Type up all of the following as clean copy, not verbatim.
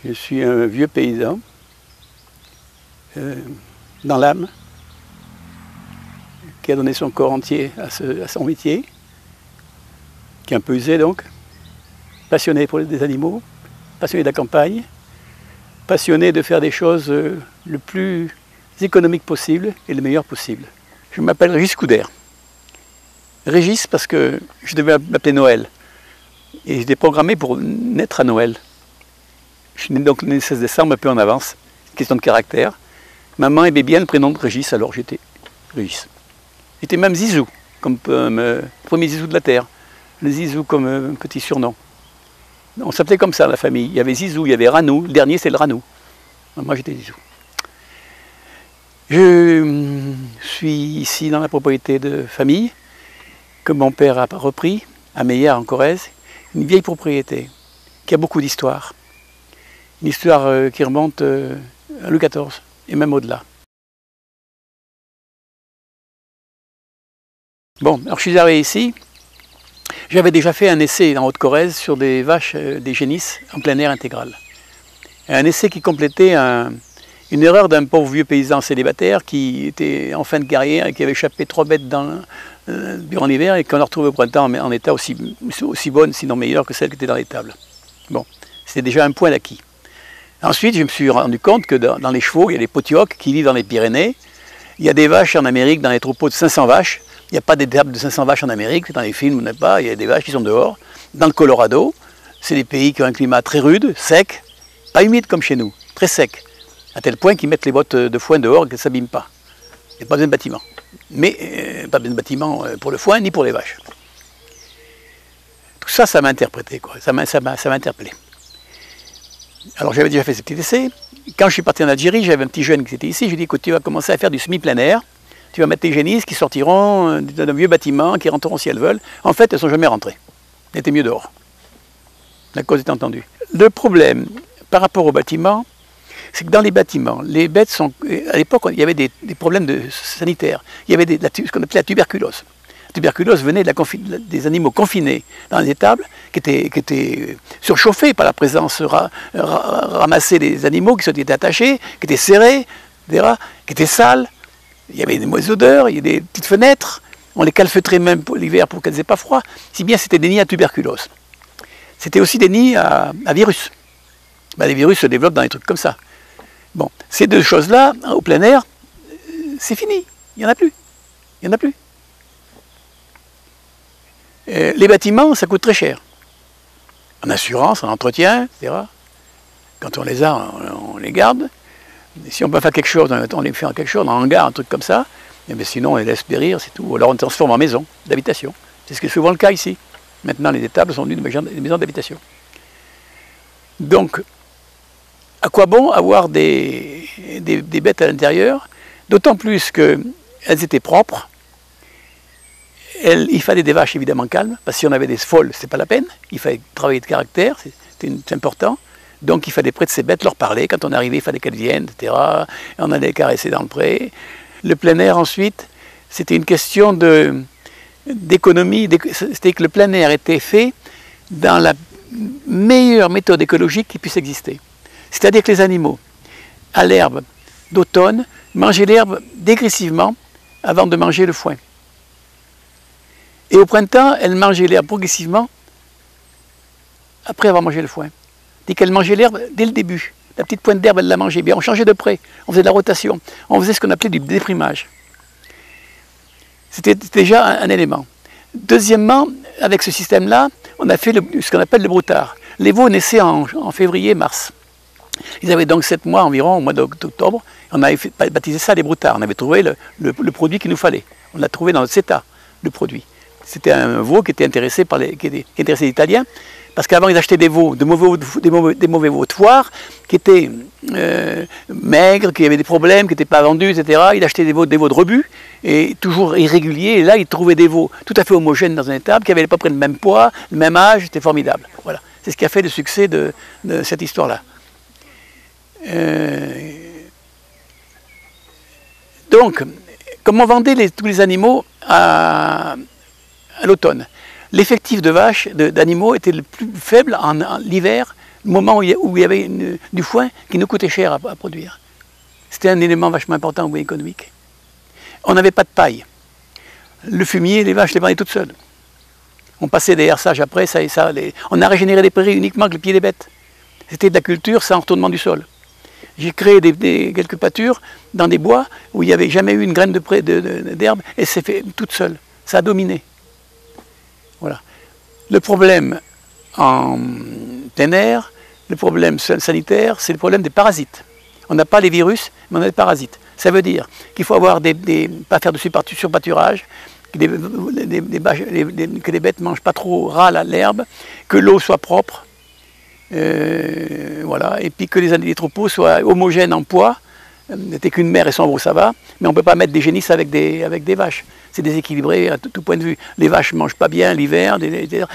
Je suis un vieux paysan, dans l'âme, qui a donné son corps entier à son métier, qui est un peu usé donc, passionné pour des animaux, passionné de la campagne, passionné de faire des choses le plus économique possible et le meilleur possible. Je m'appelle Régis Coudert. Régis parce que je devais m'appeler Noël. Et j'étais programmé pour naître à Noël. Je suis né donc le 16 décembre, un peu en avance. Question de caractère. Maman aimait bien le prénom de Régis, alors j'étais Régis. J'étais même Zizou, comme premier Zizou de la Terre. Le Zizou comme petit surnom. On s'appelait comme ça, la famille. Il y avait Zizou, il y avait Ranou. Le dernier, c'est le Ranou. Moi, j'étais Zizou. Je suis ici dans la propriété de famille, que mon père a repris, à Meillères, en Corrèze. Une vieille propriété, qui a beaucoup d'histoire. Une histoire qui remonte à Louis XIV, et même au-delà. Bon, alors je suis arrivé ici. J'avais déjà fait un essai en Haute-Corrèze sur des vaches, des génisses, en plein air intégral. Un essai qui complétait une erreur d'un pauvre vieux paysan célibataire qui était en fin de carrière et qui avait échappé 3 bêtes durant l'hiver et qu'on a retrouvé au printemps en état aussi bonne, sinon meilleure que celle qui était dans l'étable. Bon, c'était déjà un point d'acquis. Ensuite, je me suis rendu compte que dans les chevaux, il y a les potiocs qui vivent dans les Pyrénées. Il y a des vaches en Amérique, dans les troupeaux de 500 vaches. Il n'y a pas d'étable de 500 vaches en Amérique, dans les films, on n'a pas. Il y a des vaches qui sont dehors. Dans le Colorado, c'est des pays qui ont un climat très rude, sec, pas humide comme chez nous, très sec. À tel point qu'ils mettent les bottes de foin dehors et qu'elles ne s'abîment pas. Il n'y a pas besoin de bâtiment. Mais pas besoin de bâtiment pour le foin ni pour les vaches. Tout ça, ça m'a interprété, quoi. Ça m'a interpellé. Alors j'avais déjà fait ce petit essai. Quand je suis parti en Algérie, j'avais un petit jeune qui était ici. Je lui ai dit, écoute, tu vas commencer à faire du semi-plein air. Tu vas mettre tes génisses qui sortiront d'un vieux bâtiment, qui rentreront si elles veulent. En fait, elles ne sont jamais rentrées. Elles étaient mieux dehors. La cause est entendue. Le problème par rapport aux bâtiments, c'est que dans les bâtiments, les bêtes sont... À l'époque, il y avait des problèmes sanitaires. Il y avait ce qu'on appelait la tuberculose. La tuberculose venait des animaux confinés dans les étables, qui étaient surchauffés par la présence ramassée des animaux qui étaient attachés, qui étaient serrés, etc., qui étaient sales. Il y avait des mauvaises odeurs, il y avait des petites fenêtres. On les calfeutrait même l'hiver pour qu'elles n'aient pas froid. Si bien c'était des nids à tuberculose. C'était aussi des nids à virus. Ben, les virus se développent dans des trucs comme ça. Bon, ces deux choses-là, au plein air, c'est fini. Il n'y en a plus. Il n'y en a plus. Les bâtiments, ça coûte très cher. En assurance, en entretien, etc. Quand on les a, on les garde. Et si on peut faire quelque chose, on les fait en quelque chose, en hangar, un truc comme ça. Mais sinon, on les laisse périr, c'est tout. Alors on transforme en maison d'habitation. C'est ce qui est souvent le cas ici. Maintenant, les étables sont devenues des maisons d'habitation. Donc, à quoi bon avoir des bêtes à l'intérieur? D'autant plus qu'elles étaient propres. Il fallait des vaches évidemment calmes, parce que si on avait des folles, c'est pas la peine. Il fallait travailler de caractère, c'est important. Donc il fallait près de ces bêtes leur parler. Quand on arrivait, il fallait qu'elles viennent, etc. Et on allait les caresser dans le pré. Le plein air ensuite, c'était une question d'économie. C'était que le plein air était fait dans la meilleure méthode écologique qui puisse exister. C'est-à-dire que les animaux, à l'herbe d'automne, mangeaient l'herbe dégressivement avant de manger le foin. Et au printemps, elles mangeaient l'herbe progressivement après avoir mangé le foin. Dès qu'elles mangeaient l'herbe dès le début, la petite pointe d'herbe, elles la mangeaient bien. On changeait de pré, on faisait de la rotation, on faisait ce qu'on appelait du déprimage. C'était déjà un élément. Deuxièmement, avec ce système-là, on a fait ce qu'on appelle le broutard. Les veaux naissaient en février-mars. Ils avaient donc 7 mois environ, au mois d'octobre. On avait baptisé ça les broutards. On avait trouvé le produit qu'il nous fallait. On l'a trouvé dans notre CETA, le produit. C'était un veau qui était intéressé les Italiens, parce qu'avant ils achetaient des veaux, des mauvais veaux de foire, qui étaient maigres, qui avaient des problèmes, qui n'étaient pas vendus, etc. Ils achetaient des veaux de rebut, et toujours irréguliers, et là ils trouvaient des veaux tout à fait homogènes dans un étable, qui n'avaient pas près le même poids, le même âge, c'était formidable. Voilà. C'est ce qui a fait le succès de cette histoire-là. Donc, comme on vendait tous les animaux à l'automne, l'effectif de vaches, d'animaux était le plus faible en l'hiver moment où il y avait du foin qui nous coûtait cher à produire. C'était un élément vachement important au niveau économique. On n'avait pas de paille. Le fumier, les vaches les prenaient toutes seules. On passait des herçages après, on a régénéré des prairies uniquement avec le pied des bêtes. C'était de la culture sans retournement du sol. J'ai créé quelques pâtures dans des bois où il n'y avait jamais eu une graine d'herbe et c'est fait toute seule. Ça a dominé. Voilà. Le problème en plein air, le problème sanitaire, c'est le problème des parasites. On n'a pas les virus, mais on a des parasites. Ça veut dire qu'il faut avoir pas faire de surpâturage, que les bêtes ne mangent pas trop ras l'herbe, que l'eau soit propre, voilà, et puis que les troupeaux soient homogènes en poids. Dès qu'une mère et son veau, ça va, mais on ne peut pas mettre des génisses avec des vaches. C'est déséquilibré à tout point de vue. Les vaches ne mangent pas bien l'hiver,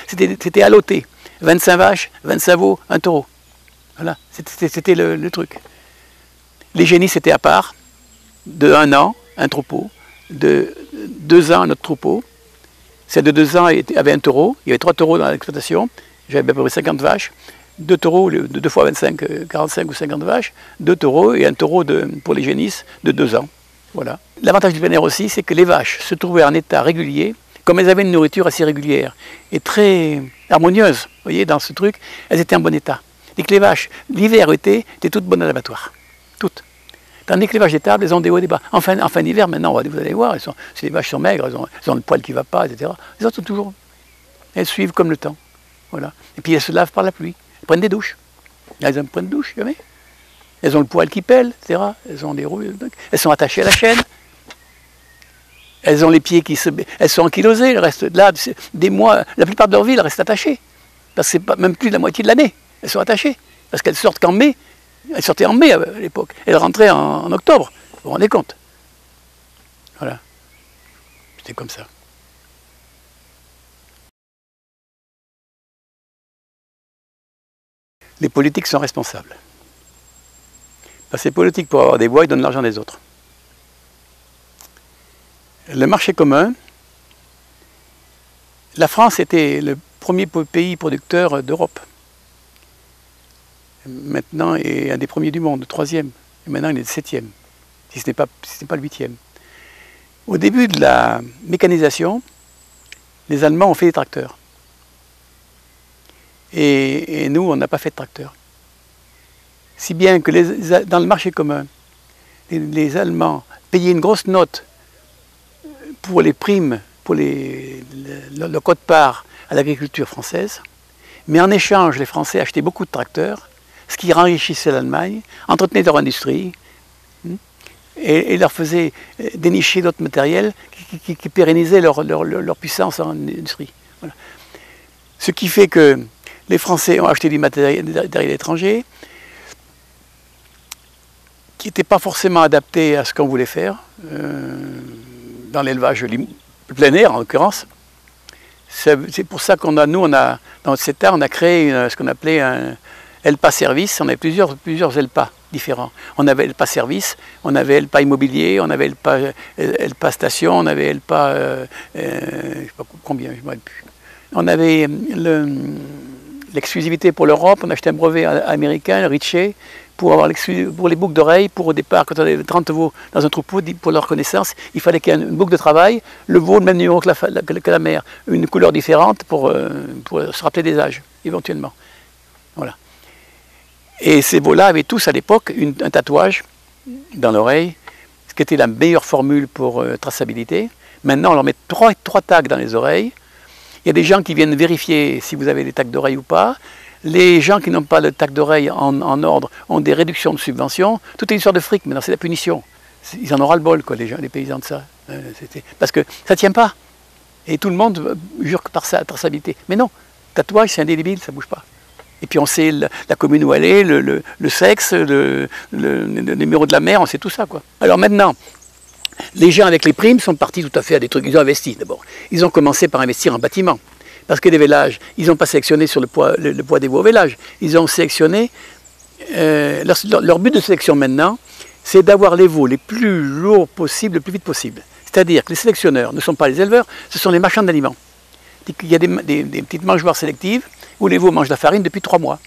c'était à l'ôté. 25 vaches, 25 veaux, un taureau. Voilà, c'était le truc. Les génisses c'était à part, de 1 an, un troupeau, de 2 ans, notre troupeau. Celle de 2 ans avait un taureau, il y avait 3 taureaux dans l'exploitation, j'avais à peu près 50 vaches, 2 taureaux, 2 fois 25, 45 ou 50 vaches, 2 taureaux et un taureau pour les génisses de 2 ans. Voilà. L'avantage du plein air aussi, c'est que les vaches se trouvaient en état régulier, comme elles avaient une nourriture assez régulière et très harmonieuse, vous voyez, dans ce truc, elles étaient en bon état. Et que les vaches, l'hiver, étaient toutes bonnes à l'abattoir. Toutes. Tandis que les vaches d'étable, elles ont des hauts et des bas. En fin d'hiver, maintenant, vous allez voir, si les vaches sont maigres, elles ont le poil qui ne va pas, etc. Les autres sont toujours. Elles suivent comme le temps. Voilà. Et puis elles se lavent par la pluie. Elles prennent des douches. Elles prennent des douches, jamais. Elles ont le poil qui pèle, etc. Elles ont des roues. Elles sont attachées à la chaîne. Elles ont les pieds elles sont ankylosées. Elles restent là des mois. La plupart de leur vie, elles restent attachées. Parce que c'est pas même plus de la moitié de l'année. Elles sont attachées. Parce qu'elles sortent qu'en mai. Elles sortaient en mai à l'époque. Elles rentraient en octobre. Vous vous rendez compte? Voilà. C'était comme ça. Les politiques sont responsables. Parce que les politiques, pour avoir des voix, ils donnent l'argent des autres. Le marché commun, la France était le premier pays producteur d'Europe. Maintenant, est un des premiers du monde, le 3e. Et maintenant, il est le 7e, si ce n'est pas le 8e. Au début de la mécanisation, les Allemands ont fait des tracteurs. Et nous, on n'a pas fait de tracteurs. Si bien que dans le marché commun, les Allemands payaient une grosse note pour les primes, pour le quote-part à l'agriculture française, mais en échange, les Français achetaient beaucoup de tracteurs, ce qui enrichissait l'Allemagne, entretenait leur industrie, et leur faisait dénicher d'autres matériels qui pérennisaient leur puissance en industrie. Voilà. Ce qui fait que les Français ont acheté du matériel étranger, qui n'était pas forcément adapté à ce qu'on voulait faire, dans l'élevage plein air en l'occurrence. C'est pour ça qu'on a, dans notre CETA, on a créé ce qu'on appelait un ELPA service. On avait plusieurs ELPA différents. On avait ELPA service, on avait ELPA immobilier, on avait ELPA station, on avait ELPA, je ne sais pas combien, je ne me rappelle plus. On avait l'exclusivité pour l'Europe, on a acheté un brevet américain, Ritchie, pour les boucles d'oreilles, pour au départ, quand on avait 30 veaux dans un troupeau, pour leur connaissance, il fallait qu'il y ait une boucle de travail, le veau, le même numéro que la mère, une couleur différente pour se rappeler des âges, éventuellement. Voilà. Et ces veaux-là avaient tous à l'époque un tatouage dans l'oreille, ce qui était la meilleure formule pour traçabilité. Maintenant, on leur met trois tags dans les oreilles. Il y a des gens qui viennent vérifier si vous avez des tags d'oreille ou pas. Les gens qui n'ont pas le tag d'oreille en ordre ont des réductions de subventions. Tout est une histoire de fric, maintenant c'est la punition. Ils en auront le bol, quoi, les paysans de ça. Parce que ça ne tient pas. Et tout le monde jure par sa traçabilité. Mais non, tatouage c'est indélébile, ça ne bouge pas. Et puis on sait la commune où elle est, le sexe, le numéro de la mère, on sait tout ça, quoi. Alors maintenant, les gens avec les primes sont partis tout à fait à des trucs. Ils ont investi d'abord. Ils ont commencé par investir en bâtiment. Parce que les vélages, ils n'ont pas sélectionné sur le poids des veaux au vélage. Ils ont sélectionné, leur but de sélection maintenant, c'est d'avoir les veaux les plus lourds possibles, le plus vite possible. C'est-à-dire que les sélectionneurs ne sont pas les éleveurs, ce sont les marchands d'aliments. Il y a des petites mangeoires sélectives où les veaux mangent de la farine depuis 3 mois.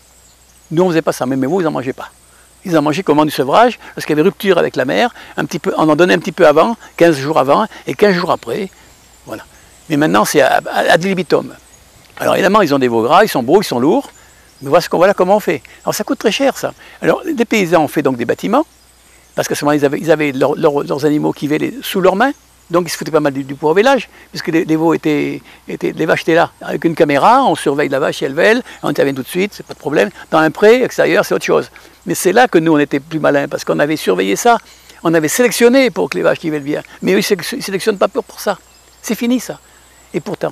Nous, on ne faisait pas ça, mais mes veaux, ils n'en mangeaient pas. Ils en mangeaient qu'au moment du sevrage, parce qu'il y avait rupture avec la mer, on en donnait un petit peu avant, 15 jours avant, et 15 jours après, voilà. Mais maintenant, c'est ad libitum. Alors évidemment, ils ont des veaux gras, ils sont beaux, ils sont lourds, mais voilà comment on fait. Alors ça coûte très cher, ça. Alors les paysans ont fait donc des bâtiments, parce qu'à ce moment-là, ils avaient leurs animaux qui vivaient sous leurs mains, donc ils se foutaient pas mal du pauvre village, puisque les vaches étaient là, avec une caméra, on surveille la vache et elle vèle, on intervient tout de suite, c'est pas de problème. Dans un pré extérieur, c'est autre chose. Mais c'est là que nous, on était plus malins, parce qu'on avait surveillé ça, on avait sélectionné pour que les vaches qui vèlent bien. Mais eux, ils ne sélectionnent pas pour ça. C'est fini, ça. Et pourtant,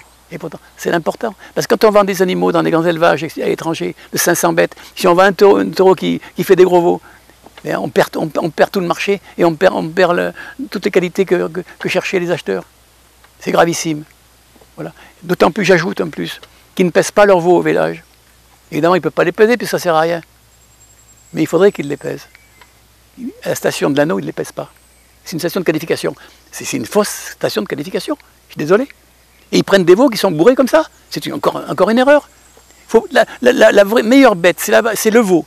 c'est important. Parce que quand on vend des animaux dans des grands élevages à l'étranger, de 500 bêtes, si on vend un taureau qui fait des gros veaux, on perd tout le marché et on perd toutes les qualités que cherchaient les acheteurs. C'est gravissime. Voilà. D'autant plus, j'ajoute en plus, qu'ils ne pèsent pas leurs veaux au village. Évidemment, ils ne peuvent pas les peser, puis ça ne sert à rien. Mais il faudrait qu'ils les pèsent. À la station de l'Anneau, ils ne les pèsent pas. C'est une station de qualification. C'est une fausse station de qualification. Je suis désolé. Et ils prennent des veaux qui sont bourrés comme ça. C'est encore une erreur. La meilleure bête, c'est le veau.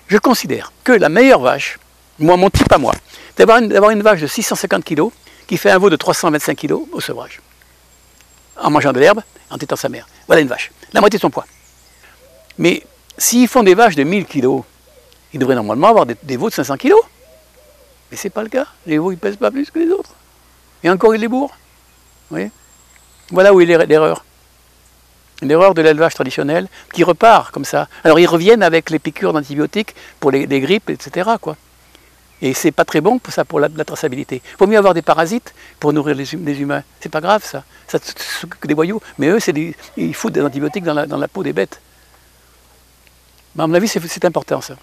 Je considère que la meilleure vache, mon type à moi, d'avoir une vache de 650 kg qui fait un veau de 325 kg au sevrage. En mangeant de l'herbe, en tétant sa mère. Voilà une vache. La moitié de son poids. Mais s'ils font des vaches de 1000 kg, ils devraient normalement avoir des veaux de 500 kg. Mais ce n'est pas le cas. Les veaux, ils ne pèsent pas plus que les autres. Et encore, ils les bourrent. Vous voyez ? Voilà où est l'erreur. L'erreur de l'élevage traditionnel qui repart comme ça. Alors ils reviennent avec les piqûres d'antibiotiques pour les grippes, etc. quoi. Et c'est pas très bon pour ça, pour la traçabilité. Il vaut mieux avoir des parasites pour nourrir les humains. C'est pas grave ça. Ça c'est que des voyous. Mais eux, ils foutent des antibiotiques dans la peau des bêtes. Mais à mon avis, c'est important ça.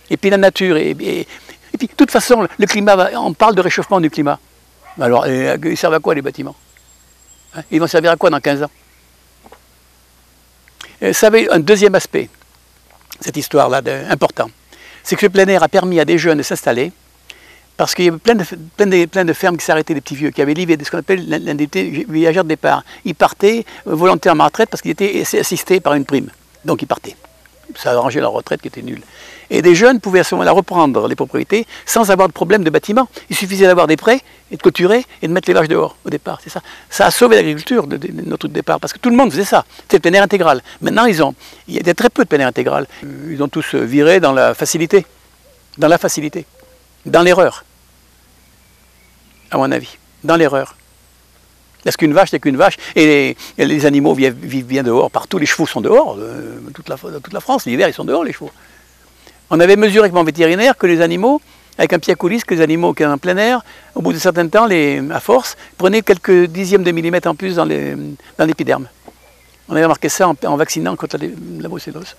Et puis la nature, et puis de toute façon, le climat, on parle de réchauffement du climat. Alors, ils servent à quoi les bâtiments, hein? Ils vont servir à quoi dans 15 ans? Ça avait un deuxième aspect, cette histoire-là, important. C'est que le plein air a permis à des jeunes de s'installer, parce qu'il y avait plein de fermes qui s'arrêtaient, des petits vieux, qui avaient livré ce qu'on appelle l'indemnité viagère de départ. Ils partaient volontairement en retraite parce qu'ils étaient assistés par une prime. Donc ils partaient. Ça a arrangé leur retraite qui était nulle. Et des jeunes pouvaient à ce moment-là reprendre les propriétés sans avoir de problème de bâtiment. Il suffisait d'avoir des prés et de clôturer et de mettre les vaches dehors au départ. C'est ça. Ça a sauvé l'agriculture de notre départ parce que tout le monde faisait ça. C'était le plein air intégral. Maintenant, il y a très peu de plein air intégral. Ils ont tous viré dans la facilité. Dans la facilité. Dans l'erreur. À mon avis. Dans l'erreur. Parce qu'une vache, c'est qu'une vache. Et les animaux vivent bien dehors. Partout, les chevaux sont dehors. Toute la France, l'hiver, ils sont dehors, les chevaux. On avait mesuré avec mon vétérinaire que les animaux, avec un pied à coulisses, que les animaux qui sont en plein air, au bout de certain temps, à force, prenaient quelques dixièmes de millimètres en plus dans l'épiderme. On avait remarqué ça en vaccinant contre la brucellose.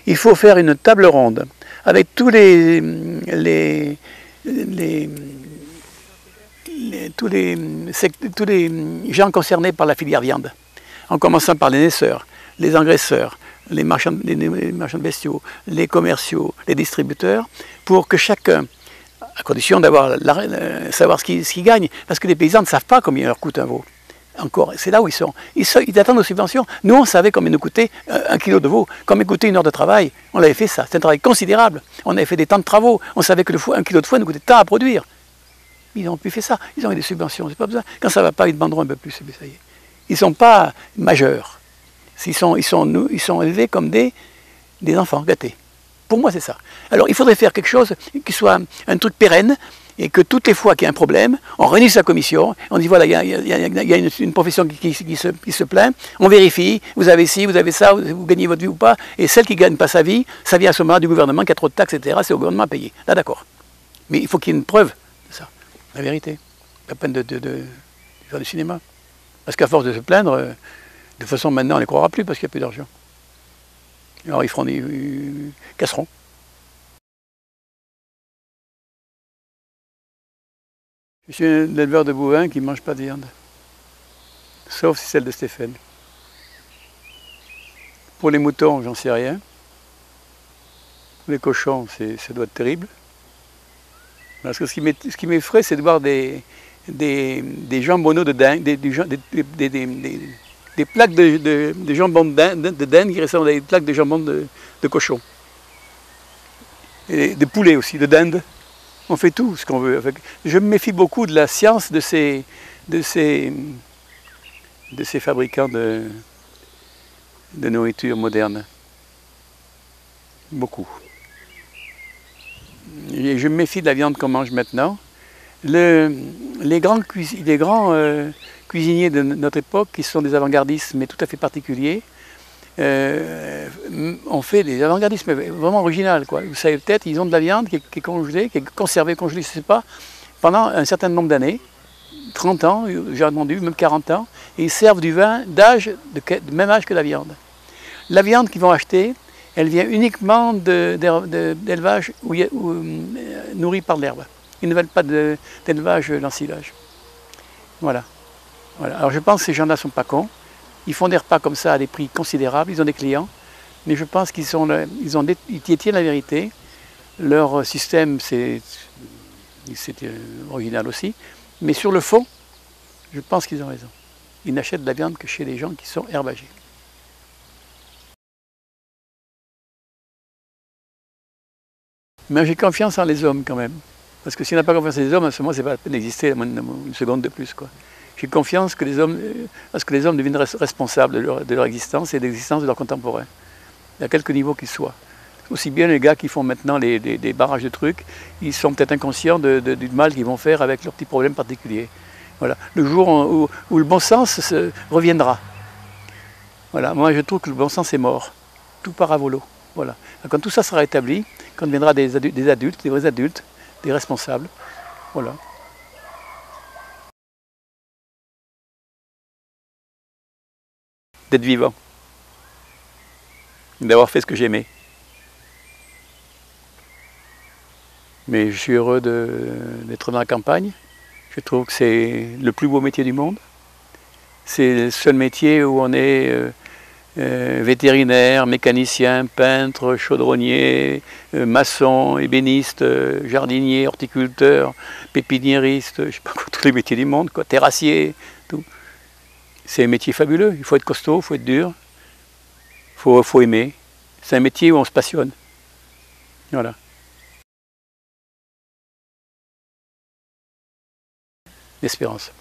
Il faut faire une table ronde avec tous les gens concernés par la filière viande, en commençant par les naisseurs, les engraisseurs, les marchands de bestiaux, les commerciaux, les distributeurs, pour que chacun, à condition d'avoir savoir ce qu'ils gagnent, parce que les paysans ne savent pas combien leur coûte un veau. Encore, c'est là où ils sont. Ils attendent nos subventions. Nous, on savait combien nous coûtait un kilo de veau, combien coûtait une heure de travail. On l'avait fait ça. C'est un travail considérable. On avait fait des temps de travaux. On savait que un kilo de foie nous coûtait tant à produire. Ils n'ont plus fait ça. Ils ont eu des subventions. C'est pas besoin. Quand ça ne va pas, ils demanderont un peu plus. Ça y est. Ils ne sont pas majeurs. Ils sont élevés comme des enfants gâtés. Pour moi, c'est ça. Alors, il faudrait faire quelque chose qui soit un truc pérenne, et que toutes les fois qu'il y a un problème, on réunit sa commission, on dit voilà, il y a une profession qui se plaint, on vérifie, vous avez ci, vous avez ça, vous gagnez votre vie ou pas, et celle qui ne gagne pas sa vie, ça vient à ce moment-là du gouvernement qui a trop de taxes, etc., c'est au gouvernement à payer. Là, d'accord. Mais il faut qu'il y ait une preuve de ça, la vérité. Pas peine de faire du cinéma. Parce qu'à force de se plaindre, de toute façon, maintenant, on ne les croira plus parce qu'il n'y a plus d'argent. Alors, ils casseront. Je suis un éleveur de bovins qui ne mange pas de viande, sauf si celle de Stéphane. Pour les moutons, j'en sais rien. Pour les cochons, ça doit être terrible. Parce que ce qui m'effraie, c'est de voir des des jambonneaux de dinde, des plaques de jambon de dinde qui ressemblent à des plaques de jambon de cochon. Et de poulet aussi, de dinde. On fait tout ce qu'on veut. Je me méfie beaucoup de la science de ces fabricants de nourriture moderne. Beaucoup. Et je me méfie de la viande qu'on mange maintenant. Les grands cuisiniers de notre époque, qui sont des avant-gardistes, mais tout à fait particuliers, ont fait des avant-gardismes vraiment originaux, quoi. Vous savez peut-être, ils ont de la viande qui est congelée, qui est conservée, congelée, je ne sais pas, pendant un certain nombre d'années, 30 ans, j'ai entendu, même 40 ans, et ils servent du vin de même âge que la viande. La viande qu'ils vont acheter, elle vient uniquement d'élevage nourri par l'herbe. Ils ne veulent pas d'élevage l'ensilage. Voilà. Alors je pense que ces gens-là ne sont pas cons. Ils font des repas comme ça à des prix considérables, ils ont des clients, mais je pense qu'ils tiennent la vérité. Leur système, c'est original aussi, mais sur le fond, je pense qu'ils ont raison. Ils n'achètent de la viande que chez les gens qui sont herbagers. Mais j'ai confiance en les hommes quand même. Parce que si on n'a pas confiance en les hommes, à ce moment, c'est pas la peine d'exister une seconde de plus, quoi. J'ai confiance que les hommes deviennent responsables de leur existence et de l'existence de leurs contemporains, à quelque niveau qu'ils soient. Aussi bien les gars qui font maintenant des barrages de trucs, ils sont peut-être inconscients du mal qu'ils vont faire avec leurs petits problèmes particuliers. Voilà. Le jour où le bon sens reviendra. Voilà. Moi, je trouve que le bon sens est mort. Tout part à volo. Voilà. Quand tout ça sera établi, quand on deviendra des adultes, des vrais adultes, des responsables, voilà. D'être vivant, d'avoir fait ce que j'aimais. Mais je suis heureux d'être dans la campagne. Je trouve que c'est le plus beau métier du monde. C'est le seul métier où on est vétérinaire, mécanicien, peintre, chaudronnier, maçon, ébéniste, jardinier, horticulteur, pépiniériste, je ne sais pas quoi, tous les métiers du monde, quoi, terrassier, tout. C'est un métier fabuleux, il faut être costaud, il faut être dur, il faut aimer. C'est un métier où on se passionne. Voilà. L'espérance.